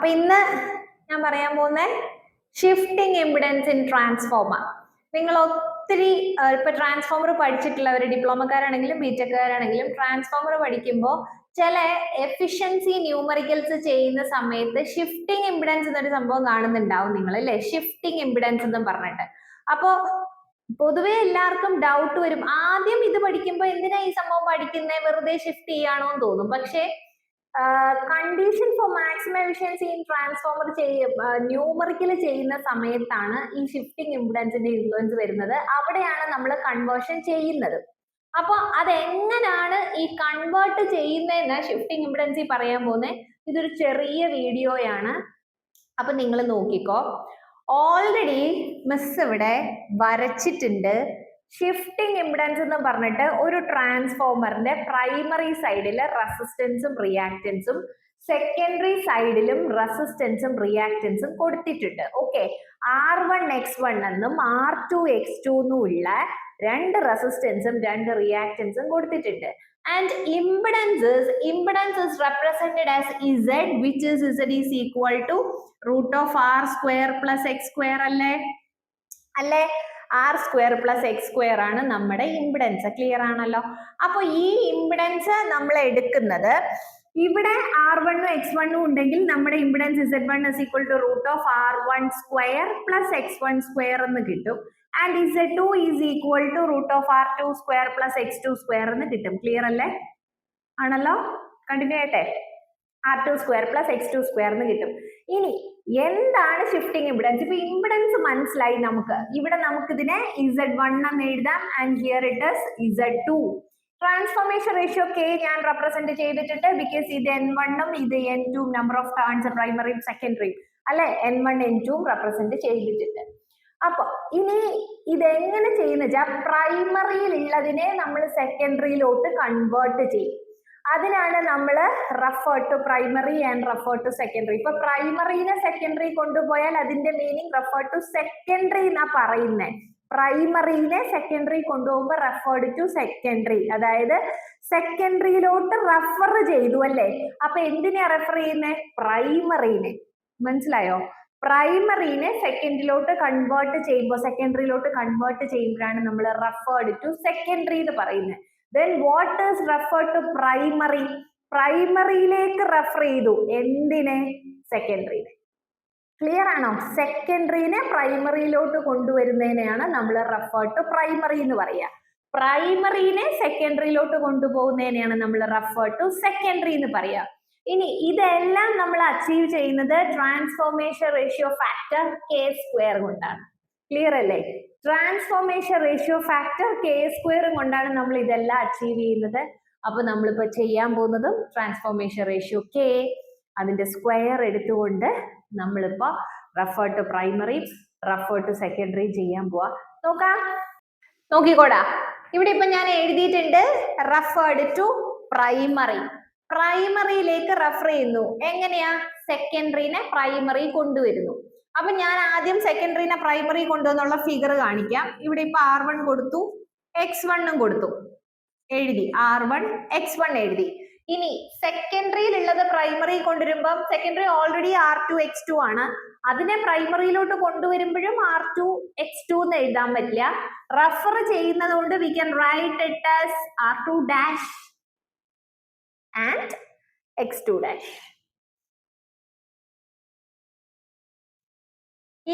അപ്പൊ ഇന്ന് ഞാൻ പറയാൻ പോകുന്ന ഷിഫ്റ്റിംഗ് ഇംപിഡൻസ് ഇൻ ട്രാൻസ്ഫോമർ. നിങ്ങൾ ഒത്തിരി ഇപ്പൊ ട്രാൻസ്ഫോമർ പഠിച്ചിട്ടുള്ളവർ, ഡിപ്ലോമക്കാരാണെങ്കിലും ബിടെക്കാരാണെങ്കിലും ട്രാൻസ്ഫോമർ പഠിക്കുമ്പോൾ ചില എഫിഷ്യൻസി ന്യൂമറിക്കൽസ് ചെയ്യുന്ന സമയത്ത് ഷിഫ്റ്റിംഗ് ഇംപിഡൻസ് എന്നൊരു സംഭവം കാണുന്നുണ്ടാവും നിങ്ങൾ, അല്ലെ? ഷിഫ്റ്റിംഗ് ഇംപിഡൻസ് എന്നും പറഞ്ഞിട്ട്. അപ്പോ പൊതുവെ എല്ലാവർക്കും ഡൗട്ട് വരും, ആദ്യം ഇത് പഠിക്കുമ്പോൾ എന്തിനാ ഈ സംഭവം പഠിക്കുന്നത്, വെറുതെ ഷിഫ്റ്റ് ചെയ്യാണോ എന്ന് തോന്നും. പക്ഷേ condition for maximum efficiency in transformer numerical ചെയ്യുന്ന സമയത്താണ് ഈ ഷിഫ്റ്റിംഗ് ഇംപിഡൻസിന്റെ ഇൻഫ്ലുവൻസ് വരുന്നത്. അവിടെയാണ് നമ്മൾ കൺവേർഷൻ ചെയ്യുന്നത്. അപ്പൊ അതെങ്ങനെയാണ് ഈ കൺവേർട്ട് ചെയ്യുന്നതെന്ന് ഷിഫ്റ്റിംഗ് ഇംപിഡൻസി പറയാൻ പോകുന്നത്. ഇതൊരു ചെറിയ വീഡിയോയാണ്, അപ്പൊ നിങ്ങൾ നോക്കിക്കോ. ഓൾറെഡി മിസ് ഇവിടെ വരച്ചിട്ടുണ്ട്. ഷിഫ്റ്റിംഗ് ഇംപിഡൻസ് എന്ന് പറഞ്ഞിട്ട് ഒരു ട്രാൻസ്ഫോമറിന്റെ പ്രൈമറി സൈഡിൽ റെസിസ്റ്റൻസും റിയാക്റ്റൻസും സെക്കൻഡറി സൈഡിലും റെസിസ്റ്റൻസും റിയാക്റ്റൻസും കൊടുത്തിട്ടുണ്ട്. ഓക്കെ, R1X1 എന്നും R2X2 എന്നും ഉള്ള രണ്ട് റെസിസ്റ്റൻസും രണ്ട് റിയാക്റ്റൻസും കൊടുത്തിട്ടുണ്ട്. And impedance is represented as Z, which is Z is equal to root of R square plus X square അല്ലേ? R square plus X square ആണ് നമ്മുടെ ഇംപിഡൻസ്. ക്ലിയർ ആണല്ലോ? അപ്പൊ ഈ ഇംപിഡൻസ് നമ്മൾ എടുക്കുന്നത്, ഇവിടെ R1 X1 ഉണ്ടെങ്കിൽ നമ്മുടെ impedance Z1 is equal to root of R1 square plus X1 square എന്ന് കിട്ടും. And Z2 is equal to root of R2 square plus X2 square എന്ന് കിട്ടും. ക്ലിയർ അല്ലേ? ആണല്ലോ? കണ്ടിന്യൂ ചെയ്യട്ടെ. R2 square plus X2 square എന്ന് കിട്ടും. ഇനി എന്താണ് ഷിഫ്റ്റിംഗ് ഇംപിഡൻസ്? ഇപ്പൊ ഇംപിഡൻസ് മനസ്സിലായി നമുക്ക്. ഇവിടെ നമുക്ക് ഇതിനെ Z1 എന്ന് എഴുതാം, and here it is Z2. Transformation ratio K ഞാൻ റെപ്രസെന്റ് ചെയ്തിട്ടുണ്ട്, ബിക്കോസ് ഇത് N1 ഉം ഇത് N2 നമ്പർ ഓഫ് ടേൺസ് പ്രൈമറിയും സെക്കൻഡറിയും അല്ലെ, N1 N2 റെപ്രസെന്റ് ചെയ്തിട്ടുണ്ട്. അപ്പൊ ഇനി ഇതെങ്ങനെ ചെയ്യുന്ന വെച്ചാൽ പ്രൈമറിയിൽ ഉള്ളതിനെ നമ്മൾ സെക്കൻഡറിയിലോട്ട് കൺവേർട്ട് ചെയ്യും. അതിനാണ് നമ്മൾ refer to primary and refer to secondary. ഇപ്പൊ പ്രൈമറിനെ സെക്കൻഡറി കൊണ്ടുപോയാൽ അതിന്റെ മീനിങ് റെഫർ ടു സെക്കൻഡറി എന്നാ പറയുന്നത്. പ്രൈമറിനെ സെക്കൻഡറി കൊണ്ടുപോകുമ്പോൾ റെഫേർഡ് ടു സെക്കൻഡറി, അതായത് സെക്കൻഡറിയിലോട്ട് റെഫർ ചെയ്തു അല്ലേ? അപ്പൊ എന്തിനാ റെഫർ ചെയ്യുന്നത്? പ്രൈമറിനെ. മനസ്സിലായോ? പ്രൈമറിനെ സെക്കൻഡിലോട്ട് കൺവേർട്ട് ചെയ്യുമ്പോൾ, സെക്കൻഡറിയിലോട്ട് കൺവേർട്ട് ചെയ്യുമ്പോഴാണ് നമ്മൾ റെഫേർഡ് ടു സെക്കൻഡറി എന്ന് പറയുന്നത്. Then what is referred to primary? പ്രൈമറിയിലേക്ക് റെഫർ ചെയ്തു. എന്തിനെ? സെക്കൻഡറിനെ. ക്ലിയർ ആണോ? സെക്കൻഡറിനെ പ്രൈമറിയിലോട്ട് കൊണ്ടുവരുന്നതിനെയാണ് നമ്മൾ റെഫർ ടു പ്രൈമറി എന്ന് പറയുക. പ്രൈമറിനെ സെക്കൻഡറിയിലോട്ട് കൊണ്ടുപോകുന്നതിനെയാണ് നമ്മൾ റെഫർ ടു സെക്കൻഡറി എന്ന് പറയുക. ഇനി ഇതെല്ലാം നമ്മൾ അച്ചീവ് ചെയ്യുന്നത് ട്രാൻസ്ഫോർമേഷൻ റേഷ്യോ ഫാക്ടർ K² കൊണ്ടാണ്. ക്ലിയർ അല്ലേ? ട്രാൻസ്ഫോർമേഷൻ റേഷ്യോ ഫാക്ടർ K² കൊണ്ടാണ് നമ്മൾ ഇതെല്ലാം അച്ചീവ് ചെയ്യുന്നത്. അപ്പൊ നമ്മളിപ്പോ ചെയ്യാൻ പോകുന്നതും ട്രാൻസ്ഫോർമേഷൻ റേഷ്യോ K, അതിന്റെ സ്ക്വയർ എടുത്തുകൊണ്ട് നമ്മളിപ്പോ refer to primary, refer to secondary ചെയ്യാൻ പോവാ. നോക്കാം, നോക്കിക്കോടാ. ഇവിടെ ഇപ്പൊ ഞാൻ എഴുതിയിട്ടുണ്ട് റെഫേർഡ് ടു പ്രൈമറി. പ്രൈമറിയിലേക്ക് റെഫർ ചെയ്യുന്നു. എങ്ങനെയാ? സെക്കൻഡറിനെ പ്രൈമറി കൊണ്ടുവരുന്നു. അപ്പൊ ഞാൻ ആദ്യം സെക്കൻഡറിനെ പ്രൈമറി കൊണ്ടുവന്നുള്ള ഫിഗർ കാണിക്കാം. ഇവിടെ ഇപ്പൊ R1 കൊടുത്തു, X1 കൊടുത്തു, എഴുതി. R1 X1 എഴുതി. ഇനി സെക്കൻഡറിയിൽ ഉള്ളത് primary കൊണ്ടുവരുമ്പം secondary already R2 X2 ആണ്. അതിനെ പ്രൈമറിയിലോട്ട് കൊണ്ടുവരുമ്പോഴും R2 X2 എന്ന് എഴുതാൻ പറ്റില്ല. റെഫർ ചെയ്യുന്നത് കൊണ്ട് we can write it as R2 dash and X2 dash.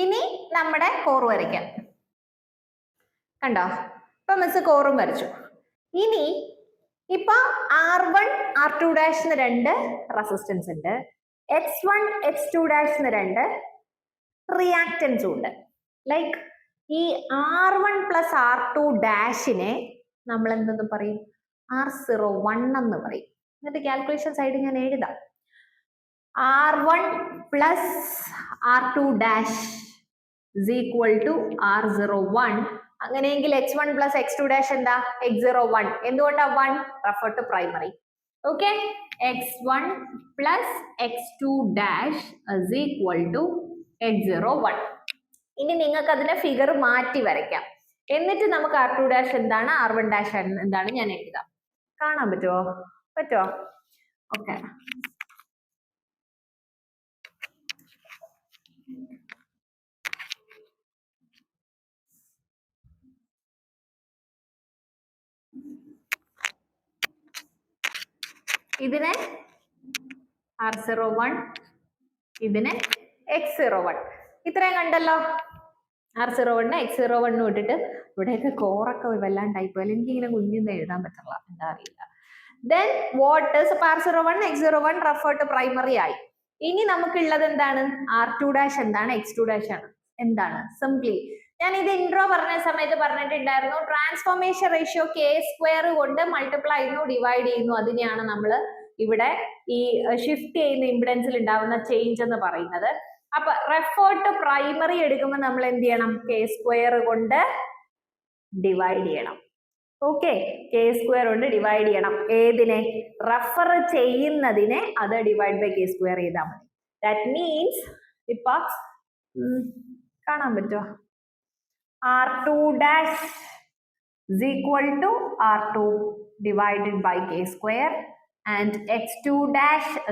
ഇനി നമ്മുടെ കോർ വരയ്ക്കാം. കണ്ടോ? ഇപ്പൊ മിസ് കോറും വരച്ചു. ഇനി ഇപ്പൊ R1 R2 ഡാഷിന് രണ്ട് റെസിസ്റ്റൻസ് ഉണ്ട്, X1 X2 ഡാഷിന് രണ്ട് റിയാക്റ്റൻസും ഉണ്ട്. ലൈക്ക് ഈ R1 പ്ലസ് R2 ഡാഷിനെ നമ്മൾ എന്തെന്ന് പറയും? R01 എന്ന് പറയും. എന്നിട്ട് കാൽക്കുലേഷൻ സൈഡ് ഞാൻ എഴുതാം. R1 plus R2 dash is equal to R01. അങ്ങനെയെങ്കിൽ X1 plus X2 dash എന്താ? X01. എന്തുകൊണ്ടാ 1? Refer to primary. Okay, X1 plus X2 dash is equal to X01. ഇനി നിങ്ങൾക്ക് അതിനെ ഫിഗർ മാറ്റി വരയ്ക്കാം. എന്നിട്ട് നമുക്ക് R2 dash എന്താണ്, R1 dash എന്താണ് ഞാൻ എഴുതാം. കാണാൻ പറ്റുമോ? ഓക്കെ, ഇതിനെ R01, ഇതിനെ X01. ഇത്രയും കണ്ടല്ലോ. R01 X01 ഇട്ടിട്ട് ഇവിടെയൊക്കെ കോറൊക്കെ വല്ലാണ്ടായി പോയാൽ എനിക്ക് ഇങ്ങനെ കുഞ്ഞിന്ന് എഴുതാൻ പറ്റില്ല, എന്താ അറിയില്ല. Then what is R01 X01 refer to primary ആയി. ഇനി നമുക്കുള്ളത് എന്താണ്? R2' എന്താണ്? X2' ആണ്. എന്താണ്? സിംപ്ലി ഞാൻ ഇത് ഇൻട്രോ പറഞ്ഞ സമയത്ത് പറഞ്ഞിട്ടുണ്ടായിരുന്നു, ട്രാൻസ്ഫോർമേഷൻ റേഷ്യോ K² കൊണ്ട് മൾട്ടിപ്ലൈ ചെയ്യുന്നു, ഡിവൈഡ് ചെയ്യുന്നു. അതിനെയാണ് നമ്മൾ ഇവിടെ ഈ ഷിഫ്റ്റ് ചെയ്യുന്ന ഇംപിഡൻസിൽ ഉണ്ടാവുന്ന ചേഞ്ച് എന്ന് പറയുന്നത്. അപ്പൊ റെഫർ ടു പ്രൈമറി എടുക്കുമ്പോൾ നമ്മൾ എന്ത് ചെയ്യണം? K² കൊണ്ട് ഡിവൈഡ് ചെയ്യണം. ഓക്കെ, K² കൊണ്ട് ഡിവൈഡ് ചെയ്യണം. ഏതിനെ? റെഫർ ചെയ്യുന്നതിനെ അത് ഡിവൈഡ് ബൈ K² ചെയ്താൽ മതി. ദാറ്റ് മീൻസ് ഇപ്പൊ കാണാൻ പറ്റുമോ? R2' is equal to R2 divided by K² and X2'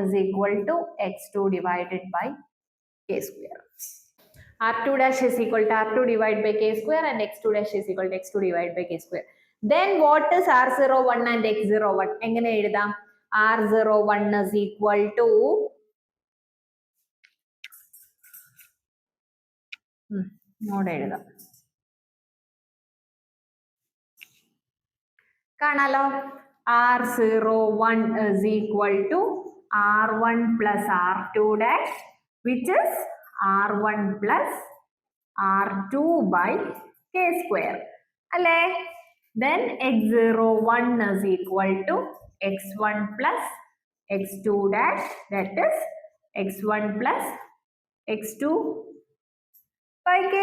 is equal to X2 divided by K². R2' is equal to R2 divided by K² and X2' is equal to X2 divided by K². Then what is R01 and X01? എങ്ങനെ എഴുതാം? R01 is equal to ഇങ്ങോട്ട് എഴുതാം. കാണാലോ, R01 is equal to R1 plus R2' which is R1 plus R2 by K² അല്ലേ? Then X01 is equal to X1 plus X2' that is X1 plus X2 by K².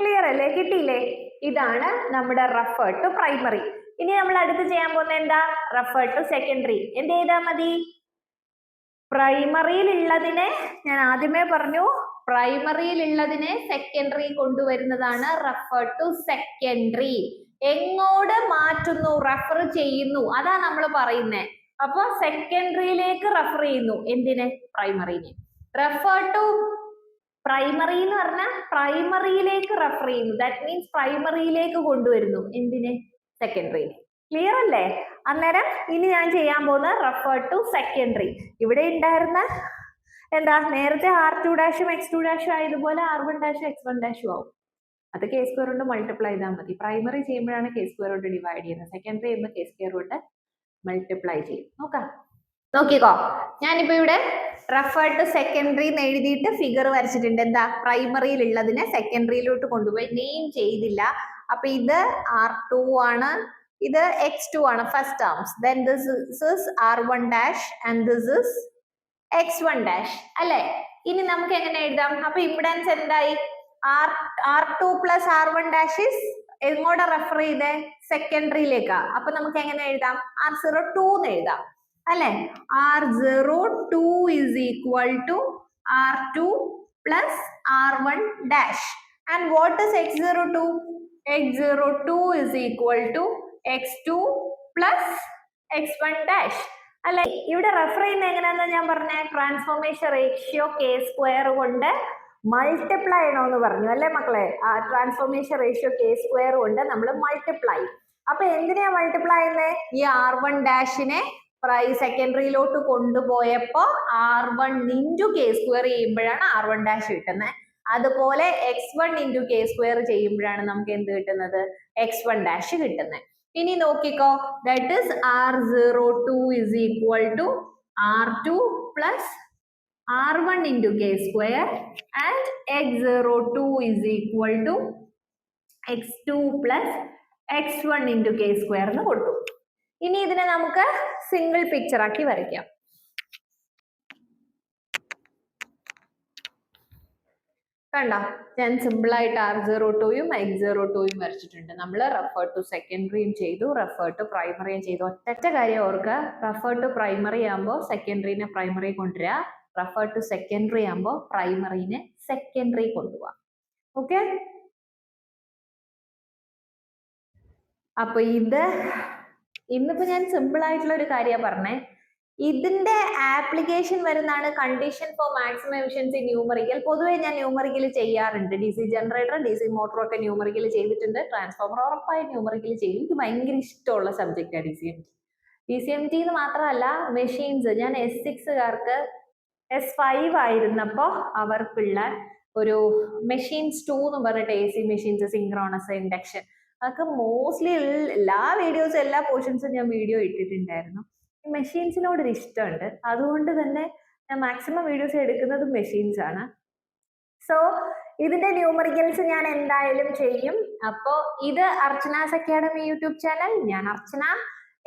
Clear അല്ലേ? കിട്ടിയില്ലേ? ഇതാണ് നമ്മുടെ refer to primary. ഇനി നമ്മൾ അടുത്ത് ചെയ്യാൻ പോകുന്നത് എന്താ? Refer to secondary. എന്ത് ചെയ്താൽ മതി? പ്രൈമറിയിലുള്ളതിനെ ഞാൻ ആദ്യമേ പറഞ്ഞു, പ്രൈമറിയിലുള്ളതിനെ സെക്കൻഡറി കൊണ്ടുവരുന്നതാണ് റെഫർ ടു സെക്കൻഡറി. എങ്ങോട്ട് മാറ്റുന്നു? റെഫർ ചെയ്യുന്നു, അതാ നമ്മൾ പറയുന്നത്. അപ്പൊ സെക്കൻഡറിയിലേക്ക് റെഫർ ചെയ്യുന്നു. എന്തിനെ? പ്രൈമറിനെ. റെഫർ ടു പ്രൈമറി എന്ന് പറഞ്ഞാൽ പ്രൈമറിയിലേക്ക് റെഫർ ചെയ്യുന്നു. ദാറ്റ് മീൻസ് പ്രൈമറിയിലേക്ക് കൊണ്ടുവരുന്നു. എന്തിനെ? സെക്കൻഡറിനെ. ക്ലിയർ അല്ലേ? അന്നേരം ഇനി ഞാൻ ചെയ്യാൻ പോകുന്ന റെഫർ ടു സെക്കൻഡറി. ഇവിടെ ഉണ്ടായിരുന്ന എന്താ, നേരത്തെ R2' X2' ആയതുപോലെ R1' X1' ആവും. അത് K² കൊണ്ട് മൾട്ടിപ്ലൈ ചെയ്താൽ മതി. പ്രൈമറി ചെയ്യുമ്പോഴാണ് K² കൊണ്ട് ഡിവൈഡ് ചെയ്യുന്നത്. സെക്കൻഡറി ചെയ്യുമ്പോൾ K² കൊണ്ട് മൾട്ടിപ്ലൈ ചെയ്യും. നോക്കാം, നോക്കിക്കോ. ഞാനിപ്പോ ഇവിടെ റെഫർ ടു സെക്കൻഡറി എന്ന് എഴുതിയിട്ട് ഫിഗർ വരച്ചിട്ടുണ്ട്. എന്താ? പ്രൈമറിയിലുള്ളതിനെ സെക്കൻഡറിയിലോട്ട് കൊണ്ടുപോയി. നെയിം ചെയ്തില്ല. അപ്പൊ ഇത് R2 ആണ്, ഇത് X2 ആണ് first terms. Then this is R1' and this is X1' അല്ലെ? ഇനി നമുക്ക് എങ്ങനെ എഴുതാം? അപ്പൊ ഇംപിഡൻസ് എന്തായി? R2 plus R1' is എങ്ങോട്ടാ റെഫർ ചെയ്തേ? സെക്കൻഡറിയിലേക്കാ. അപ്പൊ നമുക്ക് എങ്ങനെ എഴുതാം? R02 എന്ന് എഴുതാം അല്ലെ? R02 is equal to R2 plus R1' and what is X02? X02 is equal to X2 plus X1' അല്ലെ? ഇവിടെ റെഫർ ചെയ്യുന്ന എങ്ങനെയാണെന്ന് ഞാൻ പറഞ്ഞ, ട്രാൻസ്ഫോർമേഷൻ റേഷ്യോ K² കൊണ്ട് മൾട്ടിപ്ലൈ ചെയ്യണമെന്ന് പറഞ്ഞു അല്ലെ മക്കളെ? ട്രാൻസ്ഫോർമേഷൻ റേഷ്യോ K² കൊണ്ട് നമ്മൾ മൾട്ടിപ്ലൈ. അപ്പൊ എന്തിനാ മൾട്ടിപ്ലൈ ചെയ്യുന്നത്? ഈ R1' സെക്കൻഡറിയിലോട്ട് കൊണ്ടുപോയപ്പോ R1 into K² ചെയ്യുമ്പോഴാണ് R1' കിട്ടുന്നത്. അതുപോലെ X1 into K² ചെയ്യുമ്പോഴാണ് നമുക്ക് എന്ത് കിട്ടുന്നത്? X1' കിട്ടുന്നത്. ഇനി നോക്കിക്കോ, that is R02 is equal to R2 plus R1 into K² and X02 is equal to X2 plus X1 into K² എന്ന് കൊടുത്തു. ഇനി ഇതിനെ നമുക്ക് സിംഗിൾ പിക്ചർ ആക്കി വരയ്ക്കാം. കണ്ടോ, ഞാൻ സിമ്പിൾ ആയിട്ട് R02യും X02യും വരച്ചിട്ടുണ്ട്. നമ്മൾ റെഫർ ടു സെക്കൻഡറിയും ചെയ്തു, റെഫർ ടു പ്രൈമറിയും ചെയ്തു. ഒറ്റ കാര്യം ഓർക്കുക, റെഫർ ടു പ്രൈമറി ആകുമ്പോൾ സെക്കൻഡറിനെ പ്രൈമറി കൊണ്ടുവരിക, റെഫർ ടു സെക്കൻഡറി ആകുമ്പോൾ പ്രൈമറിനെ സെക്കൻഡറി കൊണ്ടുപോവാം. ഓക്കെ, അപ്പൊ ഇത് ഇന്നിപ്പോ ഞാൻ സിമ്പിൾ ആയിട്ടുള്ള ഒരു കാര്യമാണ് പറഞ്ഞേ. ഇതിന്റെ ആപ്ലിക്കേഷൻ വരുന്നതാണ് condition for maximum efficiency numerical. പൊതുവെ ഞാൻ ന്യൂമറിക്കൽ ചെയ്യാറുണ്ട്. DC ജനറേറ്റർ, DC മോട്ടറും ഒക്കെ ന്യൂമറിക്കൽ ചെയ്തിട്ടുണ്ട്. ട്രാൻസ്ഫോമർ ഉറപ്പായി ന്യൂമറിക്കൽ ചെയ്യും. എനിക്ക് ഭയങ്കര ഇഷ്ടമുള്ള സബ്ജക്റ്റാണ് DC. ECMT എന്ന് മാത്രമല്ല മെഷീൻസ്, ഞാൻ S6കാർക്ക് S5 ആയിരുന്നപ്പോൾ അവർക്കുള്ള ഒരു മെഷീൻസ് 2 എന്ന് പറഞ്ഞിട്ട് AC മെഷീൻസ്, സിങ്ക്രോണസ്, ഇൻഡക്ഷൻ, അതൊക്കെ മോസ്റ്റ്ലി എല്ലാ വീഡിയോസും എല്ലാ പോർഷൻസും ഞാൻ വീഡിയോ ഇട്ടിട്ടുണ്ടായിരുന്നു. ഈ മെഷീൻസിനോട് ഒരു ഇഷ്ടമുണ്ട്, അതുകൊണ്ട് തന്നെ ഞാൻ മാക്സിമം വീഡിയോസ് എടുക്കുന്നത് മെഷീൻസ് ആണ്. സോ ഇതിന്റെ ന്യൂമറിക്കൽസ് ഞാൻ എന്തായാലും ചെയ്യും. അപ്പോൾ ഇത് അർച്ചനാസ് അക്കാഡമി യൂട്യൂബ് ചാനൽ, ഞാൻ അർച്ചന.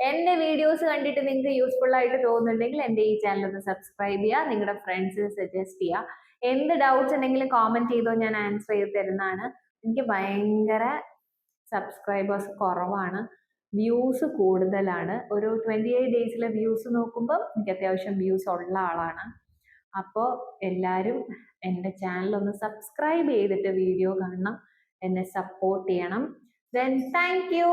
എന്റെ വീഡിയോസ് കണ്ടിട്ട് നിങ്ങൾക്ക് യൂസ്ഫുൾ ആയിട്ട് തോന്നുന്നുണ്ടെങ്കിൽ എന്റെ ഈ ചാനൽ ഒന്ന് സബ്സ്ക്രൈബ് ചെയ്യുക, നിങ്ങളുടെ ഫ്രണ്ട്സിന് സജസ്റ്റ് ചെയ്യുക. എന്ത് ഡൗട്ട്സ് ഉണ്ടെങ്കിലും കോമെന്റ് ചെയ്തോ, ഞാൻ ആൻസർ ചെയ്ത് തരുന്നതാണ്. എനിക്ക് ഭയങ്കര സബ്സ്ക്രൈബേഴ്സ് കുറവാണ്, വ്യൂസ് കൂടുതലാണ്. ഒരു 28 ഡേയ്സിലെ വ്യൂസ് നോക്കുമ്പോൾ എനിക്ക് അത്യാവശ്യം വ്യൂസ് ഉള്ള ആളാണ്. അപ്പോൾ എല്ലാവരും എൻ്റെ ചാനൽ ഒന്ന് സബ്സ്ക്രൈബ് ചെയ്തിട്ട് വീഡിയോ കാണണം, എന്നെ സപ്പോർട്ട് ചെയ്യണം. Then thank you.